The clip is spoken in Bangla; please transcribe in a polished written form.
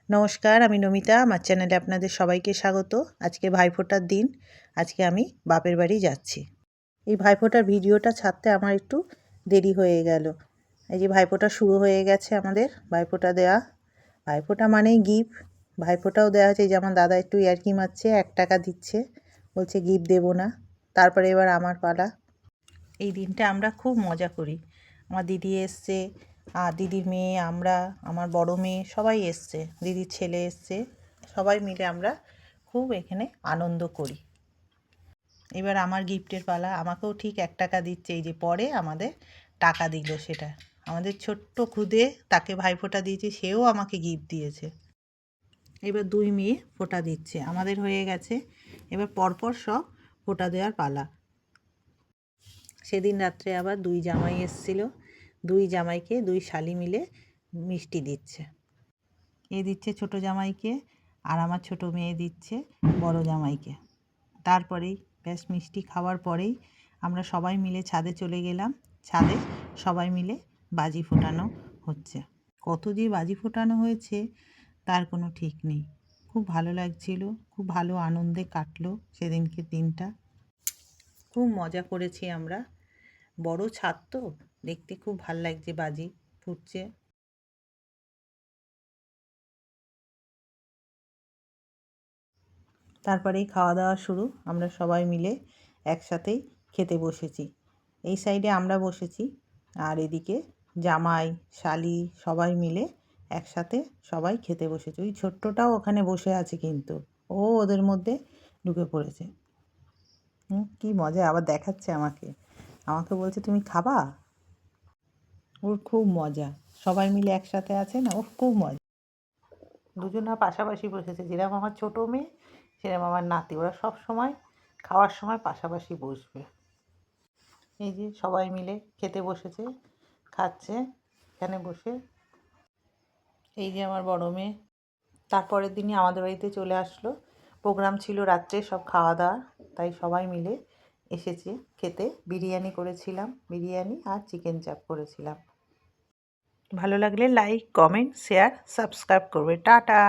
নমস্কার, আমি নমিতা। আমার চ্যানেলে আপনাদের সবাইকে স্বাগত। আজকে ভাইফোঁটার দিন। আজকে আমি বাপের বাড়ি যাচ্ছি। এই ভাইফোঁটার ভিডিওটা ছাড়তে আমার একটু দেরি হয়ে গেল। এই যে ভাইফোঁটা শুরু হয়ে গেছে আমাদের, ভাইফোঁটা দেওয়া। ভাইফোঁটা মানেই গিফট। ভাইফোঁটাও দেওয়া হচ্ছে। এই যে আমার দাদা একটু ইয়ার্কি মারছে, 1 টাকা দিচ্ছে, বলছে গিফট দেবো না। তারপরে এবার আমার পালা। এই দিনটা আমরা খুব মজা করি। আমার দিদি এসছে, আর দিদির মেয়ে, আমরা, আমার বড় মেয়ে সবাই এসছে, দিদির ছেলে এসছে, সবাই মিলে আমরা খুব এখানে আনন্দ করি। এবার আমার গিফটের পালা। আমাকেও ঠিক 1 টাকা দিচ্ছে। এই যে পরে আমাদের টাকা দিল, সেটা আমাদের ছোট্ট খুদে, তাকে ভাইফোঁটা দিয়েছি, সেও আমাকে গিফট দিয়েছে। এবার 2 মেয়ে ফোঁটা দিচ্ছে, আমাদের হয়ে গেছে। এবার পরপর সব ফোঁটা দেওয়ার পালা। সেদিন রাত্রে আবার 2 জামাই এসেছিল। 2 জামাইকে 2 শালি মিলে মিষ্টি দিচ্ছে। এ দিচ্ছে ছোট জামাইকে, আর আমার ছোট মেয়ে দিচ্ছে বড় জামাইকে। তারপরেই ব্যাস মিষ্টি খাওয়ার পরেই আমরা সবাই মিলে ছাদে চলে গেলাম। ছাদে সবাই মিলে বাজি ফোটানো হচ্ছে। কত যে বাজি ফোটানো হয়েছে তার কোনো ঠিক নেই। খুব ভালো লাগছিল, খুব ভালো আনন্দে কাটলো সেদিনকে দিনটা। খুব মজা করেছি আমরা। বড় ছাদ তো, দেখতে খুব ভাল লাগছে, বাজি ফুটছে। তারপরেই খাওয়া দাওয়া শুরু। আমরা সবাই মিলে একসাথেই খেতে বসেছি। এই সাইডে আমরা বসেছি, আর এদিকে জামাই, শালি সবাই মিলে একসাথে সবাই খেতে বসেছে। ওই ছোট্টটাও ওখানে বসে আছে, কিন্তু ও ওদের মধ্যে ঢুকে পড়েছে। কি মজা! আবার দেখাচ্ছে আমাকে, আমাকে বলছে তুমি খাবা। ওর খুব মজা, সবাই মিলে একসাথে আছে না, ওর খুব মজা। দুজনা পাশাপাশি বসেছে, যেরকম আমার ছোটো মেয়ে সেরকম আমার নাতি। ওরা সব সময় খাওয়ার সময় পাশাপাশি বসবে। এই যে সবাই মিলে খেতে বসেছে, খাচ্ছে এখানে বসে। এই যে আমার বড় মেয়ে। তারপরের দিনই আমাদের বাড়িতে চলে আসলো। প্রোগ্রাম ছিল রাত্রে, সব খাওয়া দাওয়া, তাই সবাই মিলে এসেছে খেতে। বিরিয়ানি করেছিলাম, বিরিয়ানি আর চিকেন চাপ করেছিলাম। ভালো লাগলে লাইক, কমেন্ট, শেয়ার, সাবস্ক্রাইব করবে। টাটা।